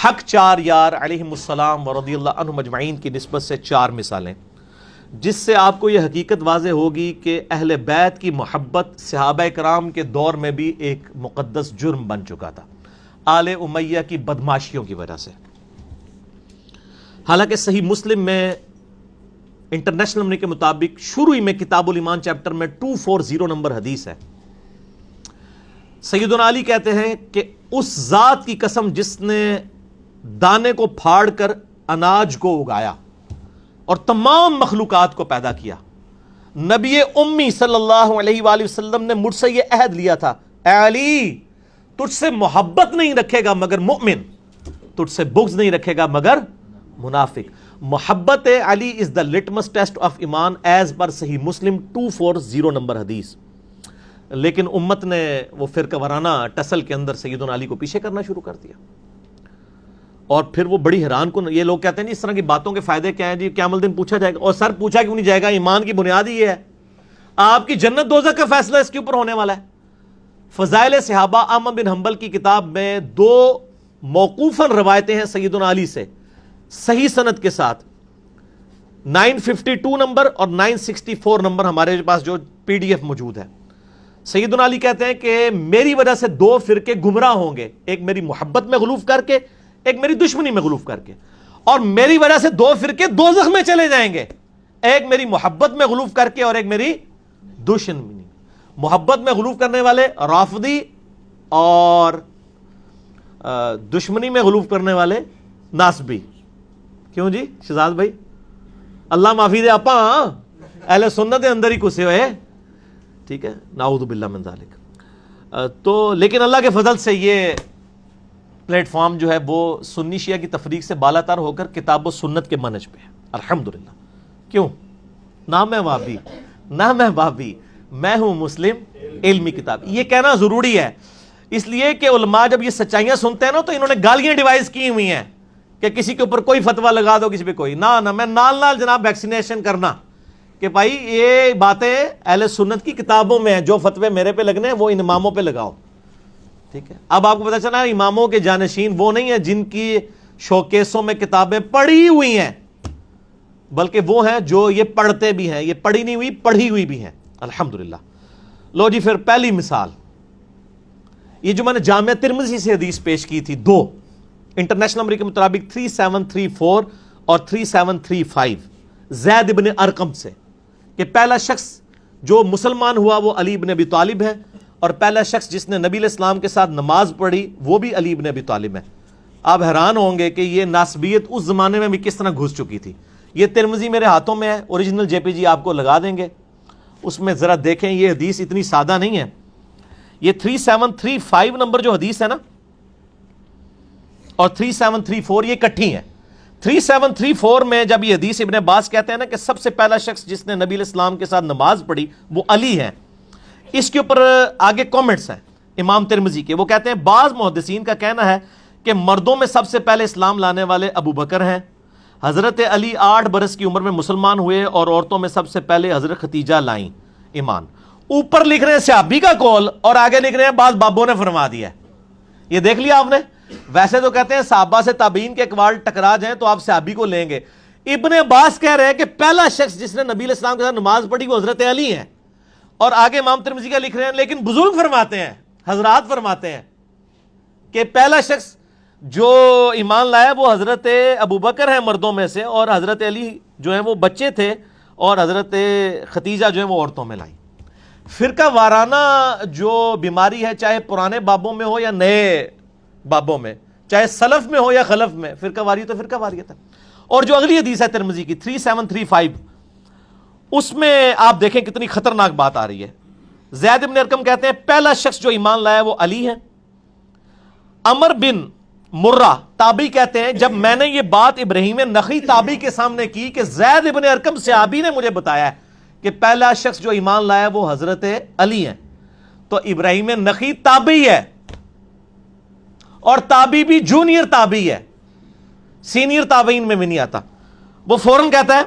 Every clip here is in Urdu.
حق چار یار علیہم السلام ورضی اللہ عنہم اجمعین کی نسبت سے چار مثالیں جس سے آپ کو یہ حقیقت واضح ہوگی کہ اہل بیت کی محبت صحابہ کرام کے دور میں بھی ایک مقدس جرم بن چکا تھا آل امیہ کی بدماشیوں کی وجہ سے. حالانکہ صحیح مسلم میں انٹرنیشنل نمبر کے مطابق شروع میں کتاب الایمان چیپٹر میں 240 نمبر حدیث ہے. سیدنا علی کہتے ہیں کہ اس ذات کی قسم جس نے دانے کو پھاڑ کر اناج کو اگایا اور تمام مخلوقات کو پیدا کیا، نبی امی صلی اللہ علیہ وآلہ وسلم نے مجھ سے یہ عہد لیا تھا، اے علی تجھ سے محبت نہیں رکھے گا مگر مومن، تجھ سے بغض نہیں رکھے گا مگر منافق. محبت علی از دا لٹمس ٹیسٹ آف ایمان ایز پر صحیح مسلم 240 نمبر حدیث. لیکن امت نے وہ فرقہ وارانہ ٹسل کے اندر سیدنا علی کو پیچھے کرنا شروع کر دیا. اور پھر وہ بڑی حیران کن، یہ لوگ کہتے ہیں اس طرح کی باتوں کے فائدے کیا ہیں جی، قیامت الدین پوچھا جائے گا. اور سر پوچھا کیوں نہیں جائے گا؟ ایمان کی بنیاد ہی یہ ہے. آپ کی جنت دوزخ کا فیصلہ اس کے اوپر ہونے والا ہے. فضائل صحابہ احمد بن حنبل کی کتاب میں 2 موقوفاً روایتیں ہیں سیدنا علی سے صحیح سند کے ساتھ. 952 نمبر اور 964 نمبر ہمارے پاس جو PDF موجود ہے. سیدنا علی کہتے ہیں کہ میری وجہ سے 2 فرقے گمراہ ہوں گے، ایک میری محبت میں غلوف کر کے، ایک میری دشمنی میں غلوف کر کے. اور میری وجہ سے 2 فرقے دوزخ میں چلے جائیں گے، ایک میری محبت میں غلوف کر کے اور ایک میری دشمنی. محبت میں غلوف کرنے والے رافضی اور دشمنی میں غلوف کرنے والے ناسبی. کیوں جی شہزاد بھائی؟ اللہ معافی دے آپا، اہل سنت کے اندر ہی کسے ہوئے. ٹھیک ہے، نعوذ باللہ من ذالک. تو لیکن اللہ کے فضل سے یہ پلیٹ فارم جو ہے وہ سنی شیعہ کی تفریق سے بالا تر ہو کر کتاب و سنت کے منہج پہ ہے الحمدللہ. کیوں؟ نہ میں وہابی نہ میں بابی، میں ہوں مسلم علمی کتاب. یہ کہنا ضروری ہے اس لیے کہ علماء جب یہ سچائیاں سنتے ہیں نا تو انہوں نے گالیاں ڈیوائز کی ہوئی ہیں کہ کسی کے اوپر کوئی فتویٰ لگا دو، کسی پہ کوئی نہ میں نال جناب ویکسینیشن کرنا کہ بھائی یہ باتیں اہل سنت کی کتابوں میں ہیں، جو فتوے میرے پہ لگنے ہیں وہ ان اماموں پہ لگاؤ. ٹھیک ہے، اب آپ کو پتہ چلا اماموں کے جانشین وہ نہیں ہیں جن کی شوکیسوں میں کتابیں پڑھی ہوئی ہیں، بلکہ وہ ہیں جو یہ پڑھتے بھی ہیں، یہ پڑھی نہیں ہوئی پڑھی ہوئی بھی ہیں الحمدللہ. لو جی پھر پہلی مثال، یہ جو میں نے جامعہ ترمذی سے حدیث پیش کی تھی 2 انٹرنیشنل نمبر کے مطابق 3734 اور 3735 زید ابن ارقم سے کہ پہلا شخص جو مسلمان ہوا وہ علی ابن ابی طالب ہے، اور پہلا شخص جس نے نبی علیہ السلام کے ساتھ نماز پڑھی وہ بھی علی ابن ابی طالب ہے. آپ حیران ہوں گے کہ یہ ناسبیت اس زمانے میں بھی کس طرح گھس چکی تھی. یہ ترمذی میرے ہاتھوں میں ہے، اوریجنل JPG آپ کو لگا دیں گے، اس میں ذرا دیکھیں. یہ حدیث اتنی سادہ نہیں ہے. یہ 3735 نمبر جو حدیث ہے نا اور 3734 یہ کٹھی ہیں. 3734 میں جب یہ حدیث ابن عباس کہتے ہیں نا کہ سب سے پہلا شخص جس نے نبی علیہ السلام کے ساتھ نماز پڑھی وہ علی ہے، اس کے اوپر آگے کومنٹس ہیں امام ترمذی کے. وہ کہتے ہیں بعض محدثین کا کہنا ہے کہ مردوں میں سب سے پہلے اسلام لانے والے ابو بکر ہیں، حضرت علی 8 برس کی عمر میں مسلمان ہوئے، اور عورتوں میں سب سے پہلے حضرت ختیجہ لائیں ایمان. اوپر لکھ رہے ہیں صحابی کا قول اور آگے لکھ رہے ہیں بعض بابوں نے فرما دیا ہے. یہ دیکھ لیا آپ نے؟ ویسے تو کہتے ہیں صحابہ سے تابعین کے اقوال ٹکرا جائیں تو آپ صحابی کو لیں گے. ابن عباس کہہ رہے ہیں کہ پہلا شخص جس نے نبی علیہ السلام کے ساتھ نماز پڑھی وہ حضرت علی ہیں، اور آگے امام ترمذی کا لکھ رہے ہیں لیکن بزرگ فرماتے ہیں، حضرات فرماتے ہیں کہ پہلا شخص جو ایمان لایا وہ حضرت ابو بکر ہیں مردوں میں سے، اور حضرت علی جو ہیں وہ بچے تھے، اور حضرت ختیجہ جو ہیں وہ عورتوں میں لائیں. فرقہ وارانہ جو بیماری ہے، چاہے پرانے بابوں میں ہو یا نئے بابوں میں، چاہے سلف میں ہو یا خلف میں، فرقہ واری تو فرقہ واریت ہے. اور جو اگلی حدیث ہے ترمذی کی 3735 اس میں آپ دیکھیں کتنی خطرناک بات آ رہی ہے. زید بن ارقم کہتے ہیں پہلا شخص جو ایمان لایا وہ علی ہے. عمر بن مرہ تابعی کہتے ہیں جب میں نے یہ بات ابراہیم نخعی تابعی کے سامنے کی کہ زید بن ارقم صحابی نے مجھے بتایا ہے کہ پہلا شخص جو ایمان لایا وہ حضرت علی ہیں، تو ابراہیم نخعی تابعی ہے، اور تابعی بھی جونیئر تابعی ہے، سینئر تابعین میں بھی نہیں آتا. وہ فوراً کہتا ہے،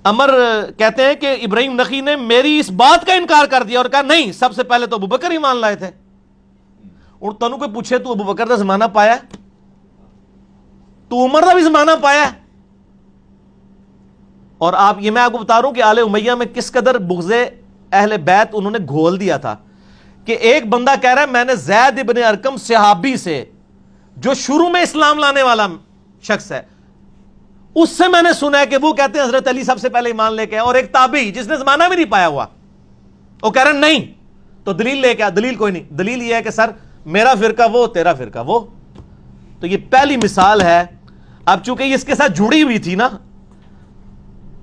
عمر کہتے ہیں کہ ابراہیم نخعی نے میری اس بات کا انکار کر دیا اور کہا نہیں، سب سے پہلے تو ابو بکر ایمان لائے تھے. اور تنو کوئی پوچھے تو ابو بکر کا زمانہ پایا ہے؟ تو عمر کا بھی زمانہ پایا ہے. اور یہ میں آپ کو بتا رہا ہوں کہ آل امیہ میں کس قدر بغض اہل بیت انہوں نے گھول دیا تھا کہ ایک بندہ کہہ رہا ہے میں نے زید ابن ارقم صحابی سے, جو شروع میں اسلام لانے والا شخص ہے, اس سے میں نے سنا ہے کہ وہ کہتے ہیں حضرت علی سب سے پہلے ایمان لے کے آئے, اور ایک تابعی جس نے زمانہ بھی نہیں پایا ہوا وہ کہہ رہا ہے نہیں, تو دلیل لے کے آ. دلیل کوئی نہیں, دلیل یہ ہے کہ سر میرا فرقہ وہ, تیرا فرقہ وہ. تو یہ پہلی مثال ہے. اب چونکہ یہ اس کے ساتھ جڑی ہوئی تھی نا,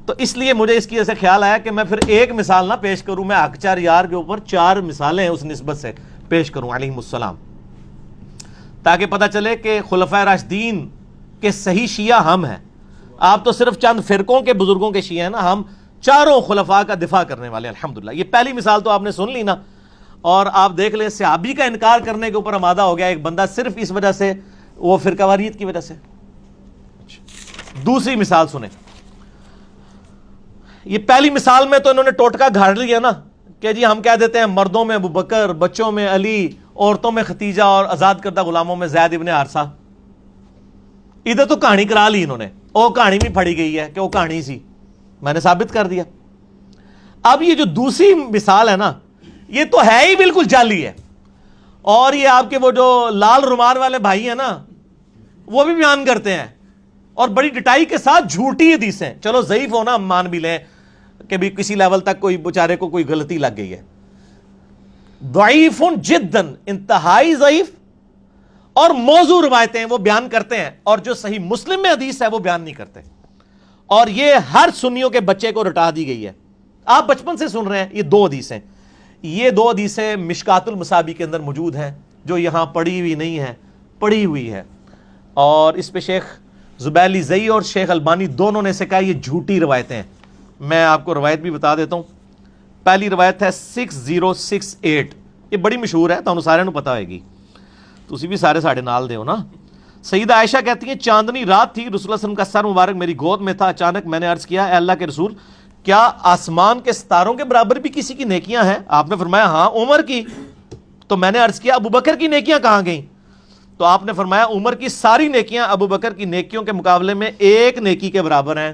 تو اس لیے مجھے اس کی ایسے خیال آیا کہ میں پھر ایک مثال نہ پیش کروں, میں حق چار یار کے اوپر 4 مثالیں اس نسبت سے پیش کروں علیہم السلام, تاکہ پتہ چلے کہ خلفائے راشدین کے صحیح شیعہ ہم ہیں. آپ تو صرف چند فرقوں کے بزرگوں کے شیعہ ہیں نا, ہم چاروں خلفاء کا دفاع کرنے والے الحمدللہ. یہ پہلی مثال تو آپ نے سن لی نا, اور آپ دیکھ لیں صحابی کا انکار کرنے کے اوپر آمادہ ہو گیا ایک بندہ صرف اس وجہ سے, وہ فرقہ واریت کی وجہ سے. دوسری مثال سنیں. یہ پہلی مثال میں تو انہوں نے ٹوٹکا گھاڑ لیا نا کہ جی ہم کہہ دیتے ہیں مردوں میں ابو بکر, بچوں میں علی, عورتوں میں ختیجہ, اور آزاد کردہ غلاموں میں زید ابن حارثہ. ادھر تو کہانی کرا لی انہوں نے, وہ کہانی بھی پڑھی گئی ہے کہ وہ کہانی سی, میں نے ثابت کر دیا. اب یہ جو دوسری مثال ہے نا, یہ تو ہے ہی بالکل جعلی ہے. اور یہ آپ کے وہ جو لال رومال والے بھائی ہیں نا, وہ بھی بیان کرتے ہیں اور بڑی ڈٹائی کے ساتھ جھوٹی حدیثیں. چلو ضعیف ہونا ہم مان بھی لیں کہ بھی کسی لیول تک کوئی بیچارے کو کوئی غلطی لگ گئی ہے. ضعیف جداً, انتہائی ضعیف, اور موضوع روایتیں وہ بیان کرتے ہیں, اور جو صحیح مسلم میں حدیث ہے وہ بیان نہیں کرتے. اور یہ ہر سنیوں کے بچے کو رٹا دی گئی ہے. آپ بچپن سے سن رہے ہیں. یہ 2 حدیثیں, یہ 2 حدیثیں مشکات المصابی کے اندر موجود ہیں, جو یہاں پڑھی ہوئی نہیں ہے, پڑھی ہوئی ہے. اور اس پہ شیخ زبیلی زئی اور شیخ البانی دونوں نے سے کہا یہ جھوٹی روایتیں ہیں. میں آپ کو روایت بھی بتا دیتا ہوں. پہلی روایت ہے 6068, یہ بڑی مشہور ہے, تو سارے پتہ ہوئے گی, تسی بھی سارے ساڑھے نال دے ہو نا. سیدہ عائشہ کہتی ہیں چاندنی رات تھی, رسول اللہ صلی اللہ علیہ وسلم کا سر مبارک میری گود میں تھا. اچانک میں نے عرض کیا اے اللہ کے رسول, کیا آسمان کے ستاروں کے برابر بھی کسی کی نیکیاں ہیں؟ آپ نے فرمایا ہاں عمر کی. تو میں نے عرض کیا ابو بکر کی نیکیاں کہاں گئیں؟ تو آپ نے فرمایا عمر کی ساری نیکیاں ابو بکر کی نیکیوں کے مقابلے میں ایک نیکی کے برابر ہیں.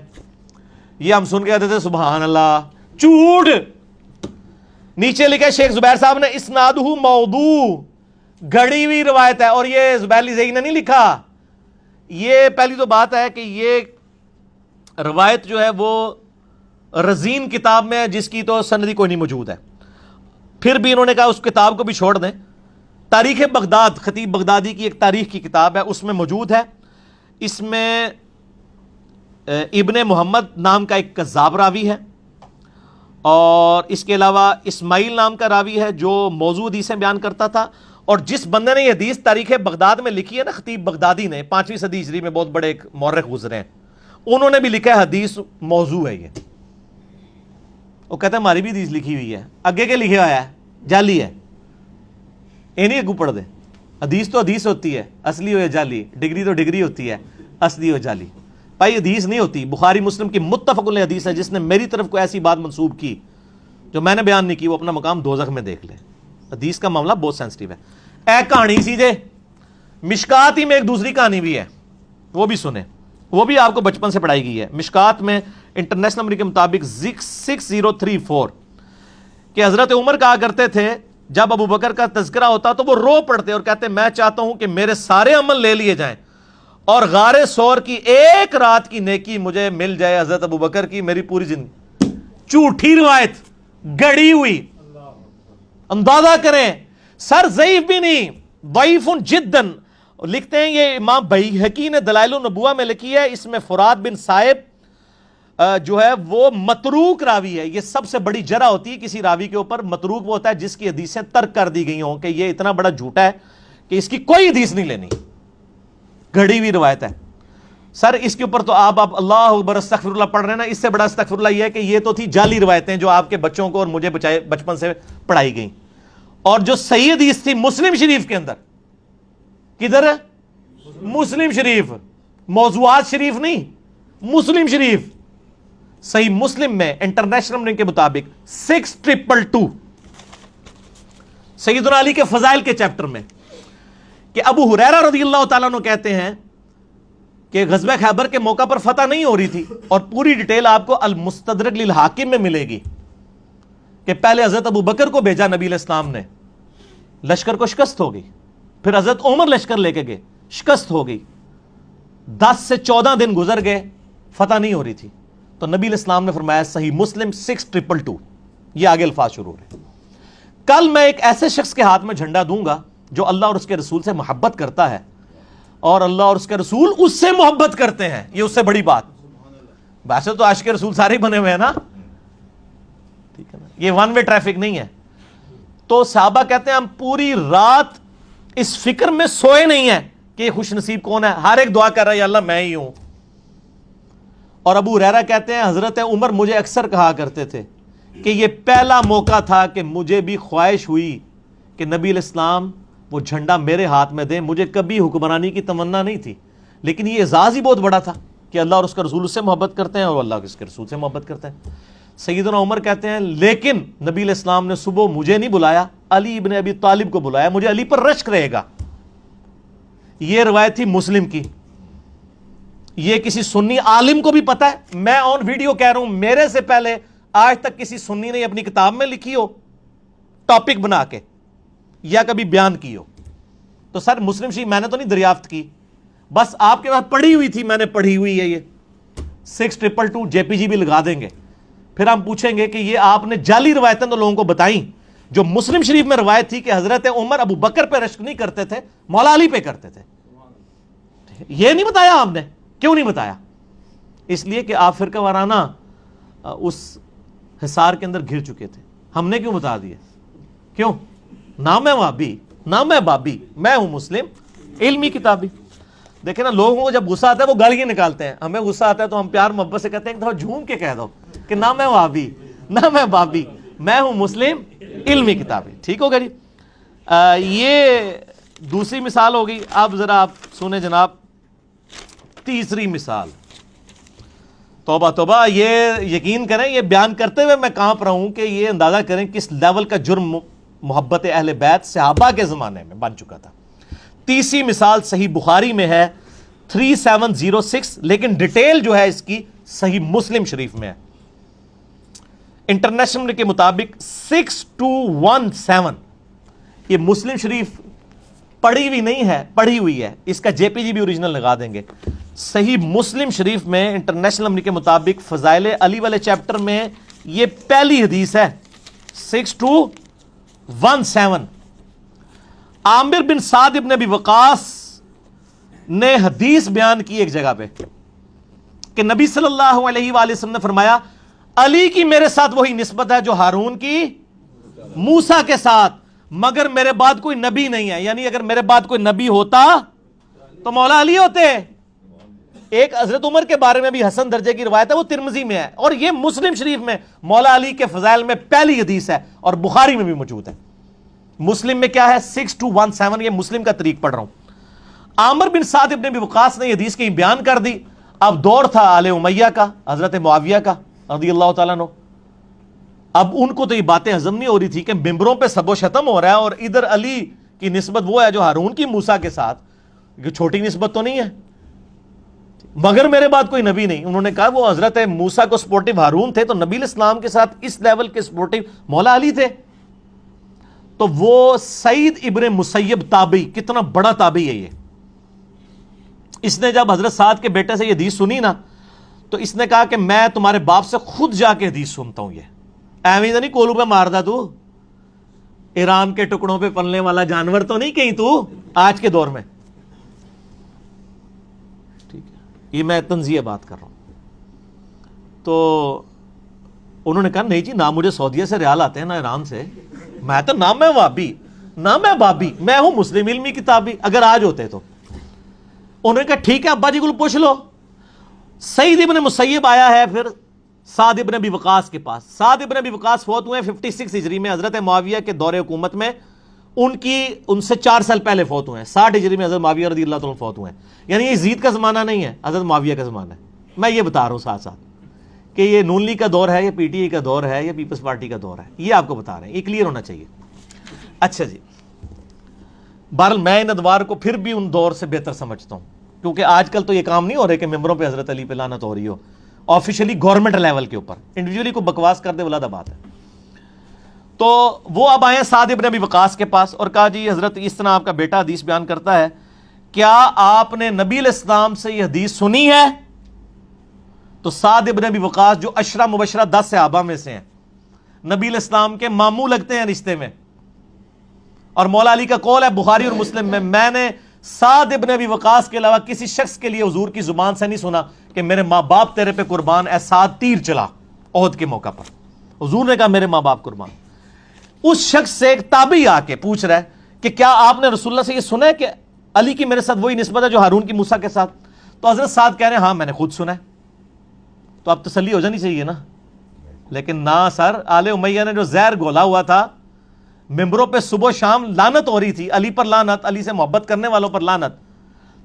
یہ ہم سن کے کہتے تھے سبحان اللہ, جھوٹ. نیچے لکھا ہے شیخ زبیر صاحب نے اسنادہ موضوع, گھڑی ہوئی روایت ہے. اور یہ زبیر زئی نے نہیں لکھا. یہ پہلی تو بات ہے کہ یہ روایت جو ہے وہ رزین کتاب میں ہے, جس کی تو سندی کوئی نہیں موجود ہے. پھر بھی انہوں نے کہا اس کتاب کو بھی چھوڑ دیں. تاریخ بغداد, خطیب بغدادی کی ایک تاریخ کی کتاب ہے, اس میں موجود ہے. اس میں ابن محمد نام کا ایک کذاب راوی ہے, اور اس کے علاوہ اسماعیل نام کا راوی ہے جو موضوع حدیثیں بیان کرتا تھا. اور جس بندے نے یہ حدیث تاریخ بغداد میں لکھی ہے نا, خطیب بغدادی نے, 5ویں صدی ہجری میں بہت بڑے ایک مورخ گزرے ہیں, انہوں نے بھی لکھا ہے حدیث موضوع ہے. یہ وہ کہتے ہیں ہماری بھی حدیث لکھی ہوئی ہے, اگے کے لکھے ہوا ہے, جعلی ہے. یہ نہیں اگو پڑھ دے, حدیث تو حدیث ہوتی ہے, اصلی ہو یا جعلی. ڈگری تو ڈگری ہوتی ہے, اصلی ہو جعلی. بھائی حدیث نہیں ہوتی. بخاری مسلم کی متفق علیہ حدیث ہے. جس نے میری طرف کوئی ایسی بات منسوب کی جو میں نے بیان نہیں کی, وہ اپنا مقام دوزخ میں دیکھ لے. حدیث کا معاملہ بہت سینسٹیو ہے. اے کہانی سی جے, مشکات ہی میں ایک دوسری کہانی بھی ہے, وہ بھی سنیں, وہ بھی آپ کو بچپن سے پڑھائی گئی ہے. مشکات میں انٹرنیشنل نمبر کے مطابق 6034 کہ حضرت عمر کہا کرتے تھے جب ابو بکر کا تذکرہ ہوتا تو وہ رو پڑتے اور کہتے میں چاہتا ہوں کہ میرے سارے عمل لے لیے جائیں اور غار ثور کی ایک رات کی نیکی مجھے مل جائے حضرت ابو بکر کی میری پوری زندگی. جھوٹی روایت, گڑی ہوئی. اندازہ کریں, سر ضعیف بھی نہیں, ضعیف جداً. لکھتے ہیں یہ امام بیہقی نے دلائل النبوہ میں لکھی ہے, اس میں فرات بن صائب جو ہے وہ متروک راوی ہے. یہ سب سے بڑی جرح ہوتی ہے کسی راوی کے اوپر. متروک وہ ہوتا ہے جس کی حدیثیں ترک کر دی گئی ہوں کہ یہ اتنا بڑا جھوٹا ہے کہ اس کی کوئی حدیث نہیں لینی, گھڑی ہوئی روایت ہے. سر اس کے اوپر تو آپ اللہ اکبر استغفر اللہ پڑھ رہے ہیں نا, اس سے بڑا استغفر اللہ یہ ہے کہ یہ تو تھی جعلی روایتیں جو آپ کے بچوں کو اور مجھے بچپن سے پڑھائی گئیں. اور جو صحیح حدیث تھی مسلم شریف کے اندر, کدھر ہے مسلم شریف, موضوعات شریف نہیں, مسلم شریف. صحیح مسلم میں انٹرنیشنل نمبر کے مطابق 6222 سیدنا علی کے فضائل کے چیپٹر میں کہ ابو ہریرہ رضی اللہ تعالیٰ عنہ کہتے ہیں کہ غزوہ خیبر کے موقع پر فتح نہیں ہو رہی تھی، اور پوری ڈیٹیل آپ کو المستدرک للحاکم میں ملے گی کہ پہلے حضرت ابو بکر کو بھیجا نبی علیہ السلام نے، لشکر کو شکست ہو گئی، پھر حضرت عمر لشکر لے کے گئے، شکست ہو گئی، 10 سے 14 دن گزر گئے، فتح نہیں ہو رہی تھی، تو نبی علیہ السلام نے فرمایا، صحیح مسلم 6222، یہ آگے الفاظ شروع ہو رہے ہیں، کل میں ایک ایسے شخص کے ہاتھ میں جھنڈا دوں گا جو اللہ اور اس کے رسول سے محبت کرتا ہے، اور اللہ اور اس کے رسول اس سے محبت کرتے ہیں، یہ اس سے بڑی بات، ویسے تو عاشق رسول سارے ہی بنے ہوئے ہیں نا، ٹھیک ہے نا، یہ ون وے ٹریفک نہیں ہے۔ تو صحابہ کہتے ہیں ہم پوری رات اس فکر میں سوئے نہیں ہیں کہ یہ خوش نصیب کون ہے، ہر ایک دعا کر رہا ہے یا اللہ میں ہی ہوں۔ اور ابو ہریرہ کہتے ہیں حضرت عمر مجھے اکثر کہا کرتے تھے کہ یہ پہلا موقع تھا کہ مجھے بھی خواہش ہوئی کہ نبی علیہ السلام وہ جھنڈا میرے ہاتھ میں دیں، مجھے کبھی حکمرانی کی تمنا نہیں تھی، لیکن یہ اعزاز ہی بہت بڑا تھا کہ اللہ اور اس کا رسول اس سے محبت کرتے ہیں اور اللہ اور اس کے رسول سے محبت کرتے ہیں۔ سیدنا عمر کہتے ہیں لیکن نبی علیہ السلام نے صبح مجھے نہیں بلایا، علی ابن ابی طالب کو بلایا، مجھے علی پر رشک رہے گا۔ یہ روایت تھی مسلم کی، یہ کسی سنی عالم کو بھی پتا ہے، میں آن ویڈیو کہہ رہا ہوں، میرے سے پہلے آج تک کسی سنی نے اپنی کتاب میں لکھی ہو ٹاپک بنا کے یا کبھی بیان کی ہو؟ تو سر مسلم شریف میں نے تو نہیں دریافت کی، بس آپ کے پاس پڑھی ہوئی تھی، میں نے پڑھی ہوئی ہے، یہ 6222 JPG بھی لگا دیں گے، پھر ہم پوچھیں گے کہ یہ آپ نے جعلی روایتیں تو لوگوں کو بتائیں، جو مسلم شریف میں روایت تھی کہ حضرت عمر ابو بکر پہ رشک نہیں کرتے تھے، مولا علی پہ کرتے تھے، یہ نہیں بتایا آپ نے؟ کیوں نہیں بتایا؟ اس لیے کہ آپ فرقہ وارانہ اس حصار کے اندر گھر چکے تھے، ہم نے کیوں بتا دیا؟ کیوں؟ نہ میں وہابی نہ میں بابی، میں ہوں مسلم علمی کتابی۔ دیکھیں نا، لوگوں کو جب غصہ آتا ہے وہ گالیاں نکالتے ہیں، ہمیں غصہ آتا ہے تو ہم پیار محبت سے کہتے ہیں کہ تھوڑا جھوم کے کہہ دو کہ نہ میں وہابی نہ میں بابی، میں ہوں مسلم علمی کتابی۔ ٹھیک ہوگا جی؟ یہ دوسری مثال ہوگی۔ اب ذرا آپ سنیں جناب، تیسری مثال، توبہ توبہ، یہ یقین کریں یہ بیان کرتے ہوئے میں کانپ رہا ہوں کہ یہ اندازہ کریں کس لیول کا جرم محبت اہل بیت صحابہ کے زمانے میں بن چکا تھا۔ تیسری مثال صحیح بخاری میں ہے 3706، لیکن ڈیٹیل جو ہے اس کی صحیح مسلم شریف میں ہے۔ انٹرنیشنل کے مطابق 6217، یہ مسلم شریف پڑھی ہوئی نہیں ہے، پڑھی ہوئی ہے، اس کا JPG بھی اوریجنل لگا دیں گے۔ صحیح مسلم شریف میں انٹرنیشنل کے مطابق فضائل علی والے چیپٹر میں یہ پہلی حدیث ہے، 6217۔ عامر بن سعد ابن ابی وقاص نے حدیث بیان کی ایک جگہ پہ کہ نبی صلی اللہ علیہ وآلہ وسلم نے فرمایا، علی کی میرے ساتھ وہی نسبت ہے جو ہارون کی موسیٰ کے ساتھ، مگر میرے بعد کوئی نبی نہیں ہے، یعنی اگر میرے بعد کوئی نبی ہوتا تو مولا علی ہوتے۔ ایک حضرت عمر کے بارے میں بھی حسن درجے کی روایت ہے، وہ ترمذی میں ہے، اور یہ مسلم شریف میں مولا علی کے فضائل میں پہلی حدیث ہے، اور بخاری میں بھی موجود ہے۔ مسلم میں کیا ہے؟ 6217، یہ مسلم کا طریق پڑھ رہا ہوں۔ عامر بن سعد ابن ابی وقاص نے یہ حدیث کہیں بیان کر دی۔ اب دور تھا آل امیہ کا، حضرت معاویہ کا رضی اللہ تعالیٰ عنہ۔ اب ان کو تو یہ باتیں ہضم نہیں ہو رہی تھی کہ ممبروں پہ سب و شتم ہو رہا ہے، اور ادھر علی کی نسبت وہ ہے جو ہارون کی موسیٰ کے ساتھ، یہ چھوٹی نسبت تو نہیں ہے، مگر میرے بعد کوئی نبی نہیں۔ انہوں نے کہا وہ حضرت موسیٰ کو سپورٹیو ہارون تھے، تو نبی علیہ السلام کے ساتھ اس لیول کے سپورٹیو مولا علی تھے۔ تو وہ سعید ابن مسیب تابعی، کتنا بڑا تابعی ہے یہ، اس نے جب حضرت سعد کے بیٹے سے یہ حدیث سنی نا، تو اس نے کہا کہ میں تمہارے باپ سے خود جا کے حدیث سنتا ہوں، یہ ایویں تو نہیں کولو پہ مار دا تو، ایران کے ٹکڑوں پہ پلنے والا جانور تو نہیں کہیں تو آج کے دور میں۔ ٹھیک ہے، یہ میں تنزیہ بات کر رہا ہوں۔ تو انہوں نے کہا نہیں جی، نہ مجھے سعودیہ سے ریال آتے ہیں نہ ایران سے، میں تو نہ میں وابی نہ میں بابی، میں ہوں مسلم علمی کتابی، اگر آج ہوتے تو۔ انہوں نے کہا ٹھیک ہے ابا جی کو پوچھ لو۔ سعید ابن مسیب آیا ہے پھر سعد ابن ابی وقاص کے پاس۔ سعد ابن ابی وقاص فوت ہوئے 56 ہجری میں، حضرت معاویہ کے دور حکومت میں، ان سے 4 سال پہلے فوت ہوئے ہیں، 60 ہجری میں حضرت معاویہ رضی اللہ تعالیٰ فوت ہوئے ہیں، یعنی یہ یزید کا زمانہ نہیں ہے، حضرت معاویہ کا زمانہ ہے۔ میں یہ بتا رہا ہوں ساتھ ساتھ کہ یہ نون لیگ کا دور ہے، یہ PTI کا دور ہے، یا پیپلز پارٹی کا دور ہے، یہ آپ کو بتا رہے ہیں، یہ کلیئر ہونا چاہیے۔ اچھا جی، بہرحال میں ان ادوار کو پھر بھی ان دور سے بہتر سمجھتا ہوں، کیونکہ آج کل تو یہ کام نہیں ہو رہے کہ ممبروں پہ حضرت علی پہ لعنت ہو رہی ہو، آفیشلی گورنمنٹ لیول کے اوپر، انڈیویجولی کو بکواس کر دے ولادہ بات ہے۔ تو وہ اب آئے سعد ابن ابی وقاص کے پاس اور کہا جی حضرت اس طرح آپ کا بیٹا حدیث بیان کرتا ہے، کیا آپ نے نبی علیہ السلام سے یہ حدیث سنی ہے؟ تو سعد ابن ابی وقاص جو عشرہ مبشرہ 10 صحابہ میں سے ہیں، نبی علیہ السلام کے ماموں لگتے ہیں رشتے میں، اور مولا علی کا قول ہے بخاری اور مسلم میں نے سعد ابن ابی وقاص کے علاوہ کسی شخص کے لیے حضور کی زبان سے نہیں سنا کہ میرے ماں باپ تیرے پہ قربان، اے سعد تیر چلا احد کے موقع پر، حضور نے کہا میرے ماں باپ قربان۔ اس شخص سے ایک تابعی آ کے پوچھ رہا ہے کہ کیا آپ نے رسول اللہ سے یہ سنا ہے کہ علی کی میرے ساتھ وہی نسبت ہے جو ہارون کی موسیٰ کے ساتھ؟ تو حضرت سعد کہہ رہے ہیں ہاں میں نے خود سنا ہے۔ تو اب تسلی ہو جانی چاہیے نا، لیکن نہ سر، آل امیہ نے جو زہر گھولا ہوا تھا، ممبروں پہ صبح و شام لعنت ہو رہی تھی، علی پر لعنت، علی سے محبت کرنے والوں پر لعنت،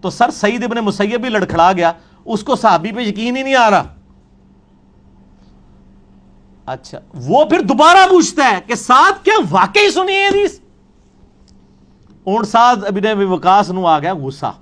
تو سر سعید ابن مسیب بھی لڑکھڑا گیا، اس کو صحابی پہ یقین ہی نہیں آ رہا۔ اچھا وہ پھر دوبارہ پوچھتا ہے کہ سعد کیا واقعی سنی ہے حدیث؟ اونٹ سعد ابن ابی وقاص نو آ گیا غصہ،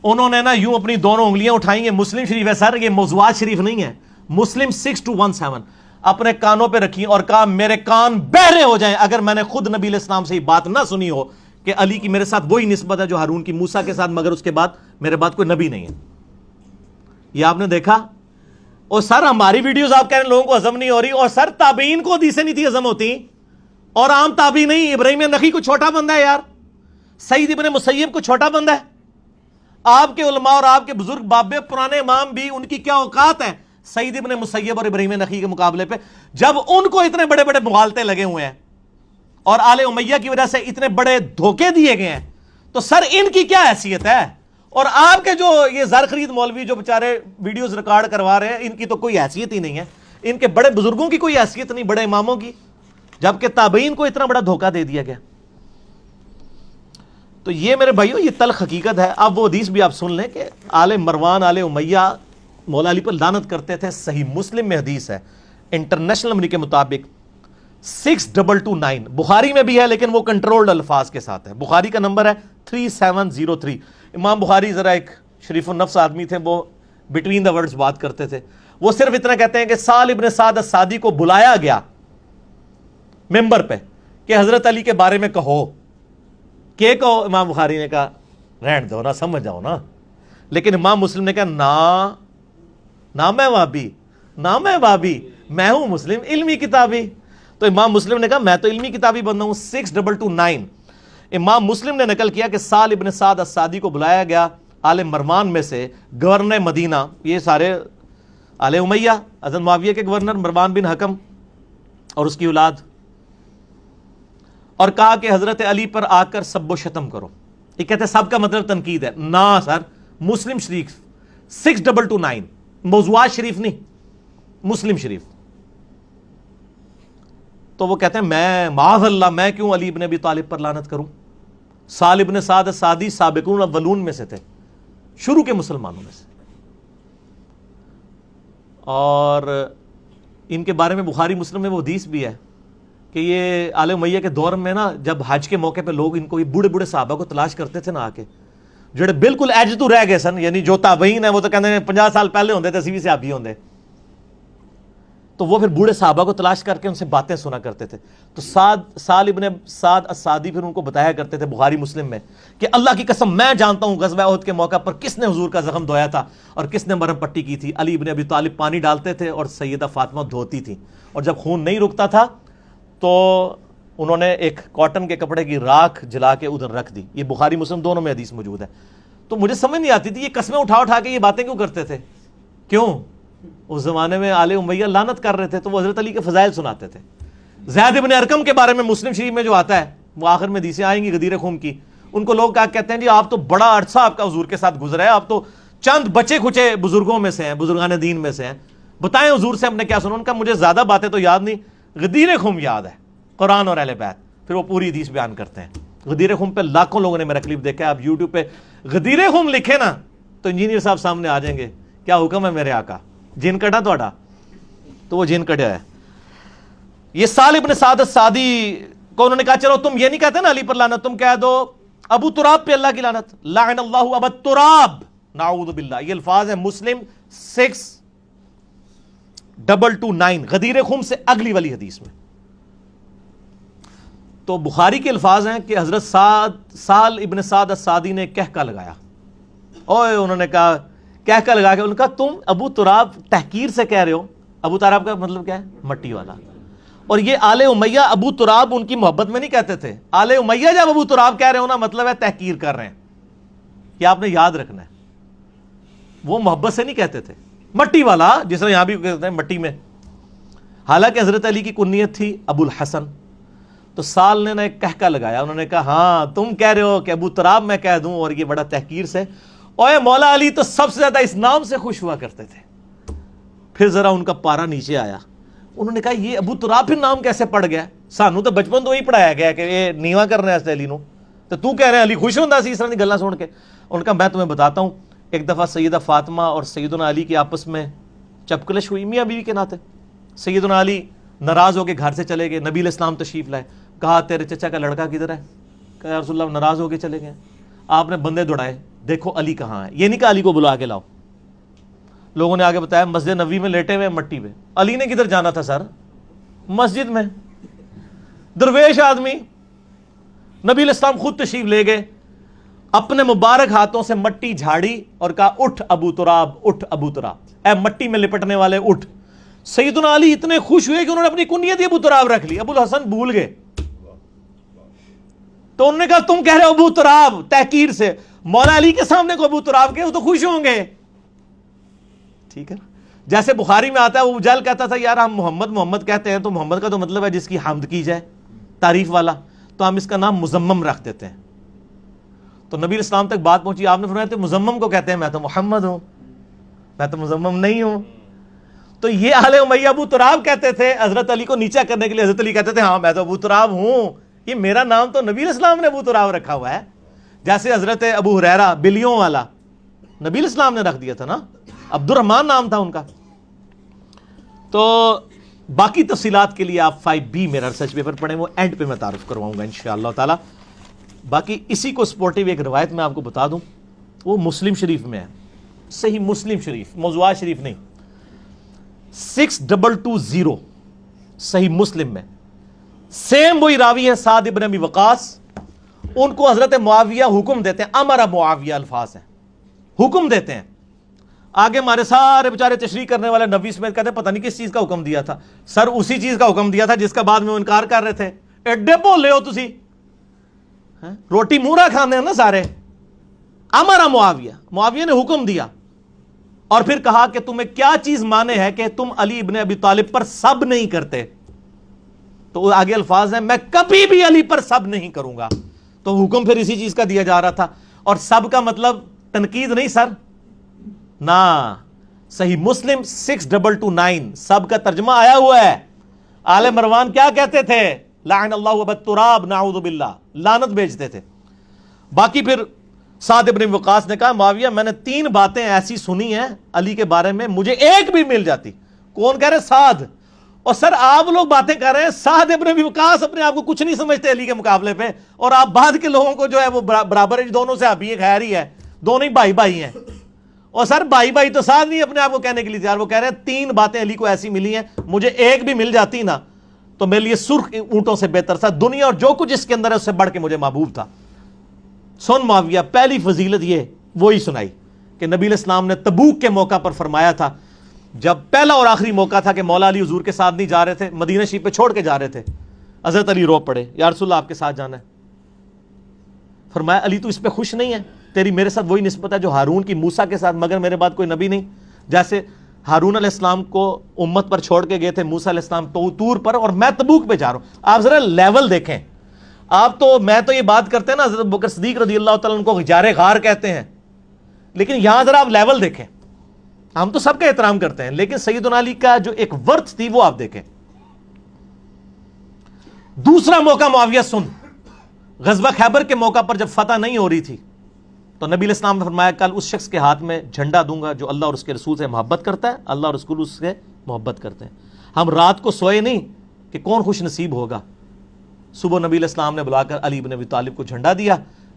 انہوں نے نا یوں اپنی دونوں انگلیاں اٹھائیں گے، مسلم شریف ہے سر، یہ موضوعات شریف نہیں ہے، مسلم 6217 اپنے کانوں پہ رکھی اور کہا میرے کان بہرے ہو جائیں اگر میں نے خود نبی علیہ السلام سے یہ بات نہ سنی ہو کہ علی کی میرے ساتھ وہی نسبت ہے جو ہارون کی موسیٰ کے ساتھ، مگر اس کے بعد میرے بعد کوئی نبی نہیں ہے۔ یہ آپ نے دیکھا؟ اور سر ہماری ویڈیوز آپ کہہ رہے ہیں لوگوں کو ہضم نہیں ہو رہی، اور سر تابعین کو حدیثیں نہیں تھی ہضم ہوتی، اور عام تابعی نہیں، ابراہیم نخعی کو چھوٹا بندہ ہے یار، سعید ابن مسیب کو چھوٹا بندہ ہے، آپ کے علماء اور آپ کے بزرگ بابے پرانے امام بھی، ان کی کیا اوقات ہے سعید ابن مسیب اور ابراہیم نخعی کے مقابلے پہ، جب ان کو اتنے بڑے بڑے مغالطے لگے ہوئے ہیں اور آل امیہ کی وجہ سے اتنے بڑے دھوکے دیے گئے ہیں، تو سر ان کی کیا حیثیت ہے؟ اور آپ کے جو یہ زر خرید مولوی جو بیچارے ویڈیوز ریکارڈ کروا رہے ہیں، ان کی تو کوئی حیثیت ہی نہیں ہے، ان کے بڑے بزرگوں کی کوئی حیثیت نہیں، بڑے اماموں کی، جبکہ تابعین کو اتنا بڑا دھوکہ دے دیا گیا۔ تو یہ میرے بھائیو یہ تلخ حقیقت ہے۔ اب وہ حدیث بھی آپ سن لیں کہ آل مروان آل امیہ مولا علی پر لعنت کرتے تھے، صحیح مسلم میں حدیث ہے، انٹرنیشنل نمبر کے مطابق 6229، بخاری میں بھی ہے لیکن وہ کنٹرولڈ الفاظ کے ساتھ ہے، بخاری کا نمبر ہے 3703۔ امام بخاری ذرا ایک شریف النفس آدمی تھے، وہ بٹوین دا ورڈز بات کرتے تھے، وہ صرف اتنا کہتے ہیں کہ سال ابن سعد السعدی کو بلایا گیا ممبر پہ کہ حضرت علی کے بارے میں کہو، کہ کہو؟ امام بخاری نے کہا رہن دو نا، سمجھ جاؤ نا، لیکن امام مسلم نے کہا نہ میں وہابی، نہ میں وہابی، میں ہوں مسلم علمی کتابی۔ تو امام مسلم نے کہا میں تو علمی کتابی بندہ ہوں۔ 6229 امام مسلم نے نقل کیا کہ سال ابن سعد السعدی کو بلایا گیا آل مروان میں سے، گورنر مدینہ، یہ سارے آل امیہ، حضرت معاویہ کے گورنر مروان بن حکم اور اس کی اولاد، اور کہا کہ حضرت علی پر آ کر سب و شتم کرو۔ یہ کہتے ہیں سب کا مطلب تنقید ہے، نہ سر، مسلم شریف 6229، موضوعات شریف نہیں، مسلم شریف۔ تو وہ کہتے ہیں میں معاذ اللہ، میں کیوں علی ابن ابی طالب پر لعنت کروں؟ سال ابن سعد السعدی سابقون الاولون میں سے تھے، شروع کے مسلمانوں میں سے، اور ان کے بارے میں بخاری مسلم میں وہ حدیث بھی ہے کہ یہ آل امیہ کے دور میں نا، جب حج کے موقع پہ لوگ ان کو، یہ بوڑھے بوڑھے صحابہ کو تلاش کرتے تھے نا آ کے، جڑے بالکل ایج تو رہ گئے سن، یعنی جو تابعین ہیں وہ تو کہتے ہیں 50 سال پہلے ہوندے تھے، 80 صحابی ہوندے، تو وہ پھر بوڑھے صحابہ کو تلاش کر کے ان سے باتیں سنا کرتے تھے۔ تو سال ابن سعد السعدی پھر ان کو بتایا کرتے تھے بخاری مسلم میں کہ اللہ کی قسم میں جانتا ہوں غزوہ احد کے موقع پر کس نے حضور کا زخم دھویا تھا اور کس نے مرہم پٹی کی تھی۔ علی ابن ابی طالب پانی ڈالتے تھے اور سیدہ فاطمہ دھوتی تھی، اور جب خون نہیں رکتا تھا تو انہوں نے ایک کاٹن کے کپڑے کی راکھ جلا کے ادھر رکھ دی۔ یہ بخاری مسلم دونوں میں حدیث موجود ہے۔ تو مجھے سمجھ نہیں آتی تھی یہ قسمیں اٹھا اٹھا کے یہ باتیں کیوں کرتے تھے، کیوں؟ اس زمانے میں آل امیہ لعنت کر رہے تھے تو وہ حضرت علی کے فضائل سناتے تھے۔ زید ابن ارقم کے بارے میں مسلم شریف میں جو آتا ہے، وہ آخر میں حدیثیں آئیں گی غدیر خم کی، ان کو لوگ کہتے ہیں جی آپ تو بڑا عرصہ آپ کا حضور کے ساتھ گزرا ہے، آپ تو چند بچے کھچے بزرگوں میں سے ہیں، بزرگان دین میں سے ہیں، بتائیں حضور سے ہم نے کیا سنا؟ ان کا مجھے زیادہ باتیں تو یاد نہیں، غدیر خم یاد ہے، قرآن اور اہل بیت، پھر وہ پوری حدیث بیان کرتے ہیں۔ غدیر خم پہ لاکھوں لوگوں نے میرا کلپ دیکھا ہے، آپ یوٹیوب پہ غدیر خم لکھے نا تو انجینئر صاحب سامنے آ جائیں گے، کیا حکم ہے میرے آقا، جن کٹا توڑا، تو وہ جن کٹیا ہے۔ یہ سال ابن سعد السعدی کو انہوں نے کہا چلو تم یہ نہیں کہتے نا علی پر لعنت، تم کہہ دو ابو تراب پہ اللہ کی لعنت، لعن اللہ ابا تراب، نعوذ باللہ. یہ الفاظ ہیں مسلم 6229 غدیر خم سے اگلی والی حدیث میں. تو بخاری کے الفاظ ہیں کہ حضرت سال ابن سعد السعدی نے کہکا لگایا، اوے انہوں نے کہا کہکا لگا کے، انہوں نے کہا تم ابو تراب تحقیر سے کہہ رہے ہو. ابو تراب کا مطلب کیا ہے؟ مٹی والا. اور یہ آل امیہ ابو تراب ان کی محبت میں نہیں کہتے تھے. آل امیہ جب ابو تراب کہہ رہے ہو نا، مطلب ہے تحقیر کر رہے ہیں. یہ آپ نے یاد رکھنا ہے. وہ محبت سے نہیں کہتے تھے. مٹی والا جس طرح یہاں بھی کہتے ہیں مٹی میں. حالانکہ حضرت علی کی کنیت تھی ابو الحسن. تو سال نے ایک کہکا لگایا، انہوں نے کہا ہاں تم کہہ رہے ہو کہ ابو تراب میں کہہ دوں، اور یہ بڑا تحقیر سے. اوے مولا علی تو سب سے زیادہ اس نام سے خوش ہوا کرتے تھے. پھر ذرا ان کا پارا نیچے آیا. انہوں نے کہا یہ ابو تراب پھر نام کیسے پڑ گیا؟ سانو تو بچپن تو ہی پڑھایا گیا کہ یہ نیوا کرنا ہے علی نو، تو کہہ رہے ہیں علی خوش ہوتا سی اس طرح کی گلاں سن کے. ان کا میں تمہیں بتاتا ہوں، ایک دفعہ سیدہ فاطمہ اور سیدنا علی کی آپس میں چپکلش ہوئی میاں بیوی کے ناطے. سیدنا علی ناراض ہو کے گھر سے چلے گئے. نبی علیہ السلام تشریف لائے. کہا تیرے چچا کا لڑکا کدھر ہے؟ کہا یا رسول اللہ ناراض ہو کے چلے گئے. آپ نے بندے دوڑائے، دیکھو علی کہاں ہے. یہ نہیں کہا علی کو بلا کے لاؤ. لوگوں نے آگے بتایا مسجد نبوی میں لیٹے ہوئے مٹی پہ. علی نے کدھر جانا تھا سر؟ مسجد میں. درویش آدمی. نبی علیہ السلام خود تشریف لے گئے، اپنے مبارک ہاتھوں سے مٹی جھاڑی اور کہا اٹھ ابو تراب، اٹھ ابو تراب، اے مٹی میں لپٹنے والے اٹھ. سیدنا علی اتنے خوش ہوئے کہ انہوں نے اپنی کنیت ابو تراب رکھ لی. ابو الحسن بھول گئے. تو انہوں نے کہا تم کہہ رہے ہو ابو تراب تحقیر سے. مولا علی کے سامنے کو ابو تراب کے وہ تو خوش ہوں گے. ٹھیک ہے. جیسے بخاری میں آتا ہے وہ جل کہتا تھا یار ہم محمد کہتے ہیں تو محمد کا تو مطلب ہے جس کی حمد کی جائے، تعریف والا، تو ہم اس کا نام مزمم رکھ دیتے ہیں. تو نبی علیہ السلام تک بات پہنچی. آپ نے فرمایا تو مزمم کو کہتے ہیں، میں تو محمد ہوں، میں تو مزمم نہیں ہوں. تو یہ آل امیہ ابو تراب کہتے تھے حضرت علی کو نیچا کرنے کے لیے. حضرت علی کہتے تھے ہاں میں تو ابو تراب ہوں، یہ میرا نام تو نبی علیہ السلام نے ابو تراب رکھا ہوا ہے. جیسے حضرت ابو ہریرہ بلیوں والا نبی علیہ السلام نے رکھ دیا تھا نا، عبد الرحمن نام تھا ان کا. تو باقی تفصیلات کے لیے آپ 5B میرا ریسرچ پیپر پڑھیں، وہ اینڈ پہ میں تعارف کرواؤں گا انشاءاللہ تعالی. باقی اسی کو سپورٹیو ایک روایت میں آپ کو بتا دوں، وہ مسلم شریف میں ہے، صحیح مسلم شریف، موضوعات شریف نہیں، 6220 صحیح مسلم میں. سیم وہی راوی ہے سعد ابن ابی وقاص. ان کو حضرت معاویہ حکم دیتے ہیں، امر معاویہ الفاظ ہیں، حکم دیتے ہیں. آگے ہمارے سارے بیچارے تشریح کرنے والے نبی سمیت کہتے ہیں پتہ نہیں کس چیز کا حکم دیا تھا. سر اسی چیز کا حکم دیا تھا جس کا بعد میں وہ انکار کر رہے تھے. ایڈے بولے ہو تسی، روٹی مورا کھانے ہیں نا سارے. امر معاویہ، معاویہ نے حکم دیا اور پھر کہا کہ تمہیں کیا چیز مانے ہے کہ تم علی ابن ابی طالب پر سب نہیں کرتے. تو آگے الفاظ ہیں میں کبھی بھی علی پر سب نہیں کروں گا. تو حکم پھر اسی چیز کا دیا جا رہا تھا. اور سب کا مطلب تنقید نہیں سر، نا. صحیح مسلم 6229 سب کا ترجمہ آیا ہوا ہے. آل مروان کیا کہتے تھے؟ لعن اللہ ابا تراب، نعوذ باللہ، لعنت بھیجتے تھے. باقی پھر سعد ابن وقاص نے کہا معاویہ میں نے 3 باتیں ایسی سنی ہیں علی کے بارے میں، مجھے ایک بھی مل جاتی. کون کہہ رہے؟ سعد. اور سر آپ لوگ باتیں کر رہے ہیں، سعد ابن ابی وقاص اپنے آپ کو کچھ نہیں سمجھتے علی کے مقابلے پہ، اور آپ بعد کے لوگوں کو جو ہے وہ برابر ہے، دونوں سے ابھی خیر ہی ہے، دونوں ہی بھائی بھائی ہیں. اور سر بھائی بھائی تو سعد نہیں اپنے آپ کو کہنے کے لیے تیار. وہ کہہ رہے ہیں 3 باتیں علی کو ایسی ملی ہیں، مجھے ایک بھی مل جاتی نا تو میرے لیے سرخ اونٹوں سے بہتر تھا. دنیا اور جو کچھ اس کے اندر ہے اس سے بڑھ کے مجھے محبوب تھا. سن معاویہ، پہلی فضیلت یہ وہی سنائی کہ نبی علیہ السلام نے تبوک کے موقع پر فرمایا تھا، جب پہلا اور آخری موقع تھا کہ مولا علی حضور کے ساتھ نہیں جا رہے تھے، مدینہ شریف پہ چھوڑ کے جا رہے تھے. حضرت علی رو پڑے، یا رسول اللہ آپ کے ساتھ جانا ہے. فرمایا علی تو اس پہ خوش نہیں ہے، تیری میرے ساتھ وہی نسبت ہے جو ہارون کی موسیٰ کے ساتھ، مگر میرے بعد کوئی نبی نہیں. جیسے ہارون علیہ السلام کو امت پر چھوڑ کے گئے تھے موسیٰ علیہ السلام تو طور پر، اور میں تبوک پہ جا رہا ہوں. آپ ذرا لیول دیکھیں. آپ تو میں تو یہ بات کرتے ہیں نا حضرت بکر صدیق رضی اللہ تعالیٰ ان کو غجار غار کہتے ہیں، لیکن یہاں ذرا آپ لیول دیکھیں. ہم تو سب کا احترام کرتے ہیں لیکن سیدنا علی کا جو ایک ورث تھی وہ آپ دیکھیں. دوسرا موقع معاویہ سن، غزوہ خیبر کے موقع پر جب فتح نہیں ہو رہی تھی تو نبی علیہ السلام نے فرمایا کل اس شخص کے ہاتھ میں جھنڈا دوں گا جو اللہ اور اس کے رسول سے محبت کرتا ہے، اللہ اور رسول اس سے محبت کرتے ہیں. ہم رات کو سوئے نہیں کہ کون خوش نصیب ہوگا. صبح نبی علیہ السلام نے بلا کر علی بن ابی طالب کو جھنڈا دیا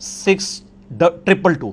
6222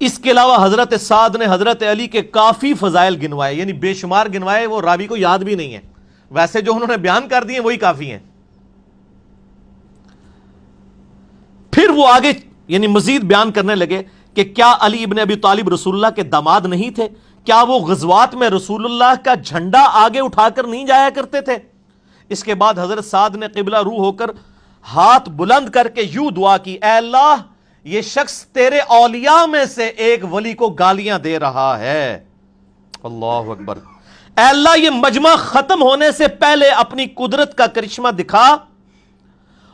اس کے علاوہ حضرت سعد نے حضرت علی کے کافی فضائل گنوائے، یعنی بے شمار گنوائے، وہ راوی کو یاد بھی نہیں ہے، ویسے جو انہوں نے بیان کر دیے وہی کافی ہیں۔ پھر وہ آگے یعنی مزید بیان کرنے لگے کہ کیا علی ابن ابی طالب رسول اللہ کے داماد نہیں تھے؟ کیا وہ غزوات میں رسول اللہ کا جھنڈا آگے اٹھا کر نہیں جایا کرتے تھے؟ اس کے بعد حضرت سعد نے قبلہ رو ہو کر ہاتھ بلند کر کے یوں دعا کی، اے اللہ یہ شخص تیرے اولیاء میں سے ایک ولی کو گالیاں دے رہا ہے۔ اللہ اکبر۔ اے اللہ یہ مجمع ختم ہونے سے پہلے اپنی قدرت کا کرشمہ دکھا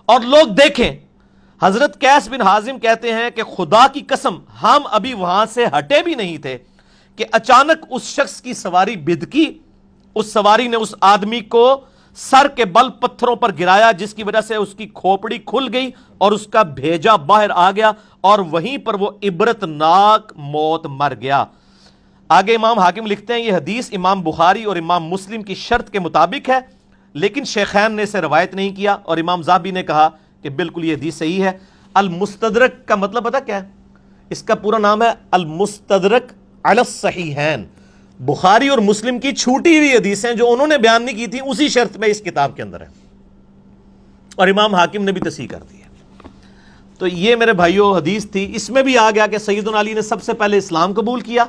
اور لوگ دیکھیں۔ حضرت قیس بن حازم کہتے ہیں کہ خدا کی قسم ہم ابھی وہاں سے ہٹے بھی نہیں تھے کہ اچانک اس شخص کی سواری بدکی، اس سواری نے اس آدمی کو سر کے بل پتھروں پر گرایا، جس کی وجہ سے اس کی کھوپڑی کھل گئی اور اس کا بھیجا باہر آ گیا اور وہیں پر وہ عبرتناک موت مر گیا۔ آگے امام حاکم لکھتے ہیں یہ حدیث امام بخاری اور امام مسلم کی شرط کے مطابق ہے، لیکن شیخین نے اسے روایت نہیں کیا، اور امام ذہبی نے کہا کہ بالکل یہ حدیث صحیح ہے۔ المستدرک کا مطلب پتہ کیا ہے؟ اس کا پورا نام ہے المستدرک علی الصحیحین، بخاری اور مسلم کی چھوٹی ہوئی حدیثیں جو انہوں نے بیان نہیں کی تھی اسی شرط میں اس کتاب کے اندر ہے، اور امام حاکم نے بھی تصحیح کر دی ہے۔ تو یہ میرے بھائیوں حدیث تھی، اس میں بھی آ گیا کہ سیدنا علی نے سب سے پہلے اسلام قبول کیا،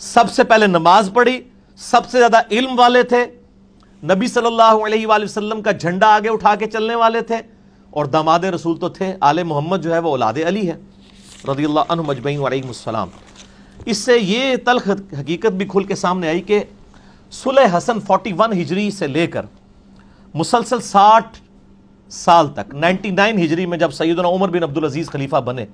سب سے پہلے نماز پڑھی، سب سے زیادہ علم والے تھے، نبی صلی اللہ علیہ وآلہ وسلم کا جھنڈا آگے اٹھا کے چلنے والے تھے، اور داماد رسول تو تھے۔ آل محمد جو ہے وہ اولاد علی ہے رضی اللہ عنہ مجمعین وعلیہم السلام۔ اس سے یہ تلخ حقیقت بھی کھل کے سامنے آئی کہ صلح حسن 41 ہجری سے لے کر مسلسل 60 سال تک 99 ہجری میں جب سیدنا عمر بن عبدالعزیز خلیفہ بنے،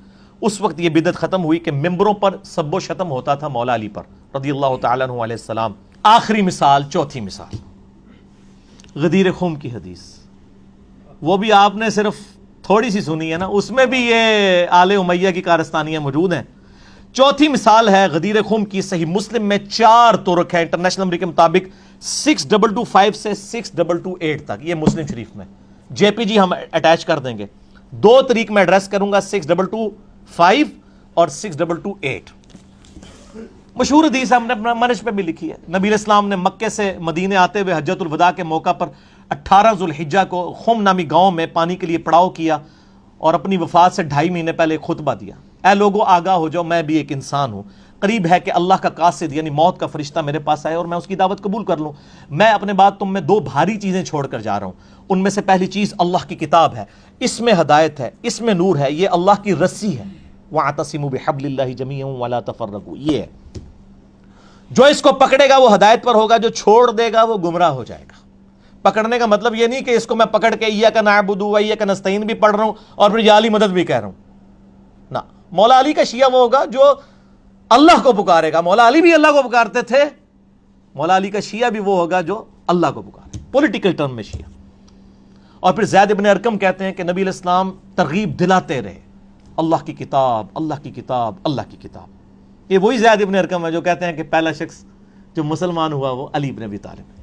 اس وقت یہ بدعت ختم ہوئی کہ ممبروں پر سب و شتم ہوتا تھا مولا علی پر رضی اللہ تعالیٰ عنہ علیہ السلام۔ آخری مثال، چوتھی مثال، غدیر خم کی حدیث، وہ بھی آپ نے صرف تھوڑی سی سنی ہے نا، اس میں بھی یہ آل امیہ کی کارستانیاں موجود ہیں۔ چوتھی مثال ہے غدیر خم کی، صحیح مسلم میں 4 طرق ہے انٹرنیشنل نمبر کے مطابق 6225 سے 6228 تک، یہ مسلم شریف میں جے پی جی ہم اٹیچ کر دیں گے۔ 2 طریق میں ایڈریس کروں گا، 6225 اور 6228۔ مشہور حدیث ہم نے اپنا منج پہ بھی لکھی ہے، نبی علیہ السلام نے مکے سے مدینے آتے ہوئے حجۃ الوداع کے موقع پر 18 ذوالحجہ کو خم نامی گاؤں میں پانی کے لیے پڑاؤ کیا اور اپنی وفات سے 2.5 مہینے پہلے خطبہ دیا، اے لوگو آگاہ ہو جاؤ میں بھی ایک انسان ہوں، قریب ہے کہ اللہ کا قاصد یعنی موت کا فرشتہ میرے پاس آئے اور میں اس کی دعوت قبول کر لوں۔ میں اپنے بعد تم میں 2 بھاری چیزیں چھوڑ کر جا رہا ہوں، ان میں سے پہلی چیز اللہ کی کتاب ہے، اس میں ہدایت ہے، اس میں نور ہے، یہ اللہ کی رسی ہے، وَاعْتَصِمُوا بِحَبْلِ اللَّهِ جَمِيعًا وَلَا تَفَرَّقُوا، یہ ہے۔ جو اس کو پکڑے گا وہ ہدایت پر ہوگا، جو چھوڑ دے گا وہ گمراہ ہو جائے گا۔ پکڑنے کا مطلب یہ نہیں کہ اس کو میں پکڑ کے ایاک نعبد و ایاک نستعین بھی پڑھ رہا ہوں اور پھر یا علی مدد بھی کہہ رہا ہوں، نہ۔ مولا علی کا شیعہ وہ ہوگا جو اللہ کو پکارے گا، مولا علی بھی اللہ کو پکارتے تھے، مولا علی کا شیعہ بھی وہ ہوگا جو اللہ کو پکارے، پولیٹیکل ٹرم میں شیعہ۔ اور پھر زید ابن ارقم کہتے ہیں کہ نبی علیہ السلام ترغیب دلاتے رہے، اللہ کی کتاب، اللہ کی کتاب، اللہ کی کتاب۔ یہ وہی زید ابن ارقم ہے جو کہتے ہیں کہ پہلا شخص جو مسلمان ہوا وہ علی ابن ابی طالب ہے۔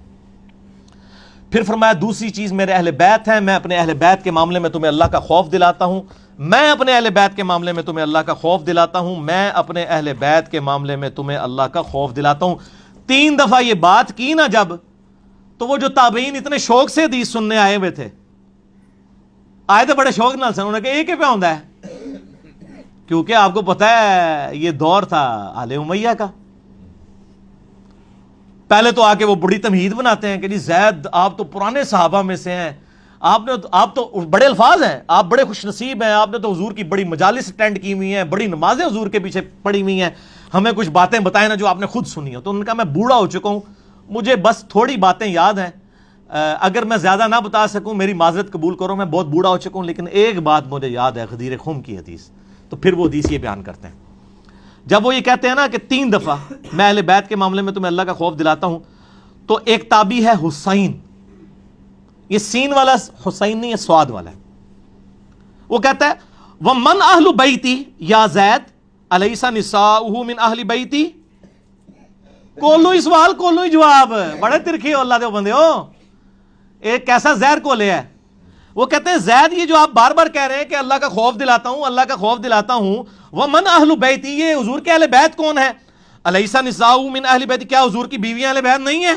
پھر فرمایا دوسری چیز میرے اہل بیت ہیں، میں اپنے اہل بیت کے معاملے میں تمہیں اللہ کا خوف دلاتا ہوں، میں اپنے اہل بیت کے معاملے میں تمہیں اللہ کا خوف دلاتا ہوں، میں اپنے اہل بیت کے معاملے میں تمہیں اللہ کا خوف دلاتا ہوں۔ 3 دفعہ یہ بات کی نا جب، تو وہ جو تابعین اتنے شوق سے حدیث سننے آئے ہوئے تھے، آئے تو بڑے شوق نال سن، انہوں نے کہا یہ پہ ہوندا ہے، کیونکہ آپ کو پتہ ہے یہ دور تھا آل امیہ کا۔ پہلے تو آ کے وہ بڑی تمہید بناتے ہیں کہ جی زید آپ تو پرانے صحابہ میں سے ہیں، آپ تو بڑے الفاظ ہیں، آپ بڑے خوش نصیب ہیں، آپ نے تو حضور کی بڑی مجالس اٹینڈ کی ہوئی ہیں، بڑی نمازیں حضور کے پیچھے پڑھی ہوئی ہیں، ہمیں کچھ باتیں بتائیں نا جو آپ نے خود سنی ہو۔ تو ان کا میں بوڑھا ہو چکا ہوں، مجھے بس تھوڑی باتیں یاد ہیں، اگر میں زیادہ نہ بتا سکوں میری معذرت قبول کرو، میں بہت بوڑھا ہو چکا ہوں، لیکن ایک بات مجھے یاد ہے غدیر خم کی حدیث۔ تو پھر وہ حدیث یہ بیان کرتے ہیں، جب وہ یہ کہتے ہیں نا کہ 3 دفعہ میں اہل بیت کے معاملے میں تمہیں اللہ کا خوف دلاتا ہوں، تو ایک تابعی ہے حسین، یہ سین والا حسین نہیں ہے، سواد والا ہے، وہ کہتا ہے وَمَنْ أَهْلُ بَيْتِي یا زید أَلَيْسَ نِسَاؤُهُ مِنْ أَهْلِ بَيْتِي۔ کولو ہی سوال کولو ہی جواب، بڑے ترکھی ہو اللہ دے بندے ہو، ایک کیسا زہر کولے ہے۔ وہ کہتے ہیں زید یہ جو آپ بار بار کہہ رہے ہیں کہ اللہ کا خوف دلاتا ہوں، اللہ کا خوف دلاتا ہوں، ومن اہل بیتی، یہ حضور کے اہل بیت کون ہے؟ الیس نساء من اہل بیت، کیا حضور کی بیویاں اہل بیت نہیں ہیں؟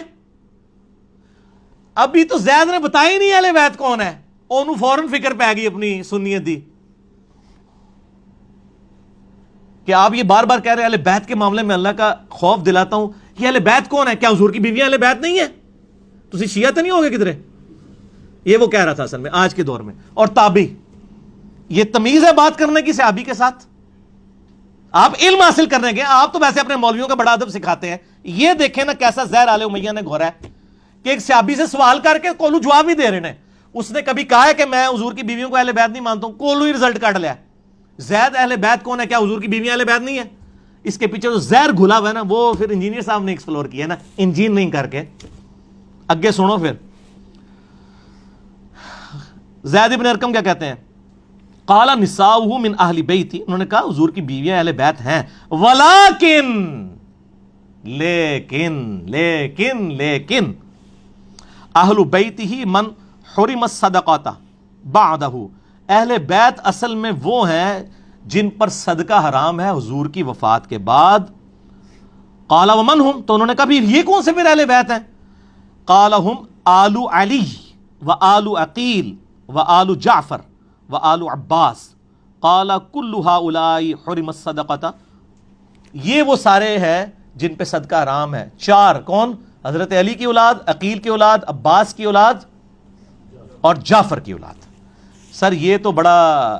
ابھی تو زید نے بتایا ہی نہیں اہل بیت کون ہے، انہوں فوراً فکر پہ گئی اپنی سنیت دی کہ آپ یہ بار بار کہہ رہے ہیں اہل بیت کے معاملے میں اللہ کا خوف دلاتا ہوں، یہ اہل بیت کون ہے؟ کیا حضور کی بیویاں اہل بیت نہیں ہیں؟ تو شیعہ تو نہیں ہوگے کدھرے؟ یہ وہ کہہ رہا تھا اصل میں آج کے دور میں. اور تابعی، یہ تمیز ہے بات کرنے کی صحابی کے ساتھ؟ آپ علم حاصل کرنے کے، آپ تو ویسے اپنے مولویوں کا بڑا ادب سکھاتے ہیں. یہ دیکھیں نا کیسا زہر آل امیہ نے گھورا ہے کہ ایک صحابی سے سوال کر کے کولو جواب ہی دے رہے ہیں. اس نے کبھی کہا ہے کہ میں حضور کی بیویوں کو اہل بیت نہیں مانتا ہوں، کولو ہی رزلٹ کاٹ لیا. زید اہل بیت کون ہے؟ کیا حضور کی بیویاں اہل بیت نہیں ہے؟ اس کے پیچھے جو زہر گھلا ہوا ہے نا، وہ پھر انجینئر صاحب نے ایکسپلور کیا نا، انجین نہیں کر کے. اگے سنو پھر زید ابن ارقم کیا کہتے ہیں؟ قال نساؤہ من اہل بیتی، انہوں نے کہا حضور کی بیویاں اہل بیت ہیں، ولیکن لیکن اہل بیتہ من حرم الصدقۃ بعدہ، اہل بیت اصل میں وہ ہیں جن پر صدقہ حرام ہے حضور کی وفات کے بعد. قال ومن ہم، تو انہوں نے کہا بھی یہ کون سے پھر اہل بیت ہیں؟ قال ہم آل علی و آل عقیل و آل جعفر و آل عباس. قال کل ہؤلاء حرم الصدقۃ، یہ وہ سارے ہیں جن پہ صدقہ حرام ہے. چار کون؟ حضرت علی کی اولاد، عقیل کی اولاد، عباس کی اولاد اور جعفر کی اولاد. سر یہ تو بڑا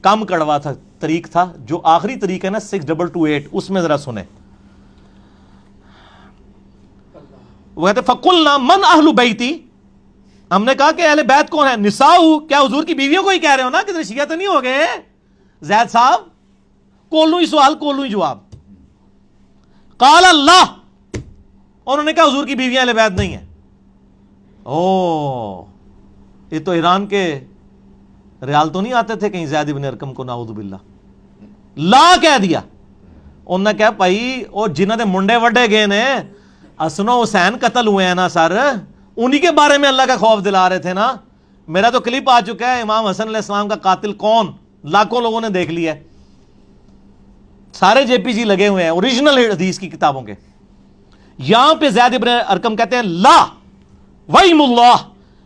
کم کڑوا تھا طریق تھا. جو آخری طریق ہے نا 6228، اس میں ذرا سنیں. وہ کہتے فقلنا من اہل بیتی، ہم نے کہا کہ اہل بیت کون ہے؟ نساؤ، کیا حضور کی بیویوں کو ہی کہہ رہے ہو نا؟ کتنے شیعہ تو نہیں ہو گئے زید صاحب؟ کولو ہی سوال کولو ہی جواب. قال اللہ، انہوں نے کہا حضور کی بیویاں اہل بیت نہیں ہیں. او یہ تو ایران کے ریال تو نہیں آتے تھے کہیں زید ابن ارقم کو نعوذ باللہ لا کہہ دیا. انہوں نے کہا بھائی وہ جنہوں نے منڈے وڈے گئے نے، حسن و حسین قتل ہوئے ہیں نا سر، انہی کے بارے میں اللہ کا خوف دلا رہے تھے نا. میرا تو کلپ آ چکا ہے امام حسن علیہ السلام کا قاتل کون، لاکھوں لوگوں نے دیکھ لیا ہے. سارے جے پی جی لگے ہوئے ہیں اوریجنل حدیث کی کتابوں کے. یہاں پہ زید ابن ارقم کہتے ہیں لا ویم اللہ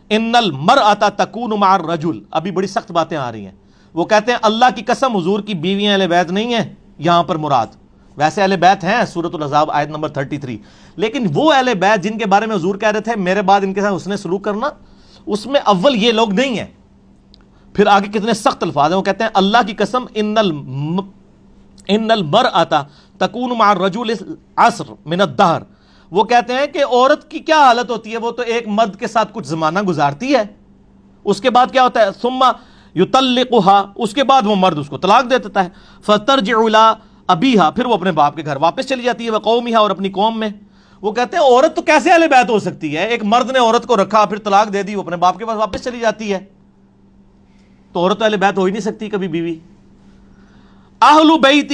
ان المرأۃ تکون مع الرجل. ابھی بڑی سخت باتیں آ رہی ہیں. وہ کہتے ہیں اللہ کی قسم حضور کی بیویاں اہل بیت نہیں ہیں یہاں پر مراد. ویسے اہل بیت ہیں سورۃ الاحزاب آیت نمبر 33، لیکن وہ اہل بیت جن کے بارے میں حضور کہہ رہے تھے میرے بعد ان کے ساتھ حسن سلوک کرنا، اس میں اول یہ لوگ نہیں ہیں. پھر آگے کتنے سخت الفاظ ہیں. وہ کہتے ہیں اللہ کی قسم ان المرأۃ تکون مع الرجل عصر من الدہر. وہ کہتے ہیں کہ عورت کی کیا حالت ہوتی ہے؟ وہ تو ایک مرد کے ساتھ کچھ زمانہ گزارتی ہے، اس کے بعد کیا ہوتا ہے؟ ثم یطلقها، اس کے بعد وہ مرد اس کو طلاق دے دیتا ہے. فترجع الی ابیہا، پھر وہ اپنے باپ کے گھر واپس چلی جاتی ہے، وقومہا، اور اپنی قوم میں. وہ کہتے ہیں عورت تو کیسے اہل بیت ہو سکتی ہے؟ ایک مرد نے عورت کو رکھا پھر طلاق دے دی، وہ اپنے باپ کے پاس واپس چلی جاتی ہے، تو عورت تو اہل بیت ہو ہی نہیں سکتی کبھی بیوی. اہل بیتہ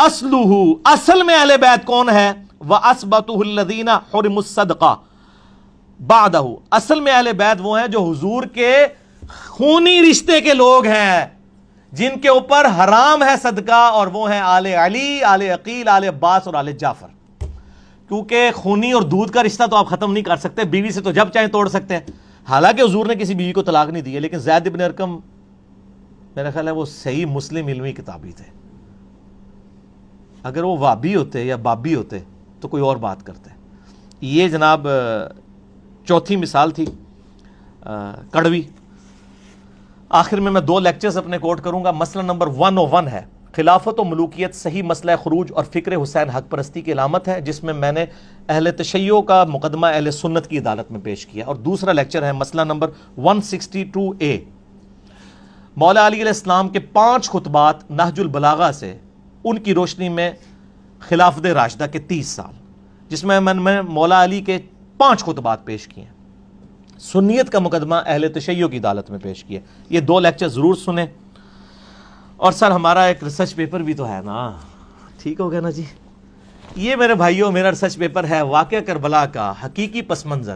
اصلہ، اصل میں اہل بیت کون ہے؟ وَأَثْبَتُهُ الَّذِينَ حُرِمُوا الصَّدْقَةَ بَعْدَهُ، اصل میں اہل بیت وہ ہیں جو حضور کے خونی رشتے کے لوگ ہیں، جن کے اوپر حرام ہے صدقہ، اور وہ ہیں آل علی، آل عقیل، آل عباس اور آل جعفر. کیونکہ خونی اور دودھ کا رشتہ تو آپ ختم نہیں کر سکتے، بیوی سے تو جب چاہیں توڑ سکتے ہیں. حالانکہ حضور نے کسی بیوی کو طلاق نہیں دی ہے، لیکن زید بن ارقم میرا خیال ہے وہ صحیح مسلم علمی کتابی تھے. اگر وہ وابی ہوتے یا بابی ہوتے تو کوئی اور بات کرتے. یہ جناب چوتھی مثال تھی کڑوی. آخر میں 2 لیکچرز اپنے کوٹ کروں گا. مسئلہ نمبر 101 ہے خلافت و ملوکیت صحیح مسئلہ خروج اور فکر حسین حق پرستی کی علامت ہے، جس میں میں نے اہل تشیع کا مقدمہ اہل سنت کی عدالت میں پیش کیا. اور دوسرا لیکچر ہے مسئلہ نمبر 162A، مولا علی علیہ السلام کے 5 خطبات نہج البلاغہ سے ان کی روشنی میں خلافت راشدہ کے 30 سال، جس میں میں مولا علی کے 5 خطبات پیش کیے ہیں. سنیت کا مقدمہ اہل تشیع کی عدالت میں پیش کیا. یہ 2 لیکچر ضرور سنیں. اور سر ہمارا ایک ریسرچ پیپر بھی تو ہے نا، ٹھیک ہو گیا نا جی. یہ میرے بھائیوں میرا ریسرچ پیپر ہے واقعہ کربلا کا حقیقی پس منظر.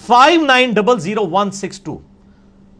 59000162,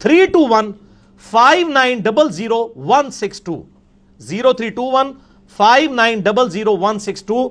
321 59000162, 0321 59000162।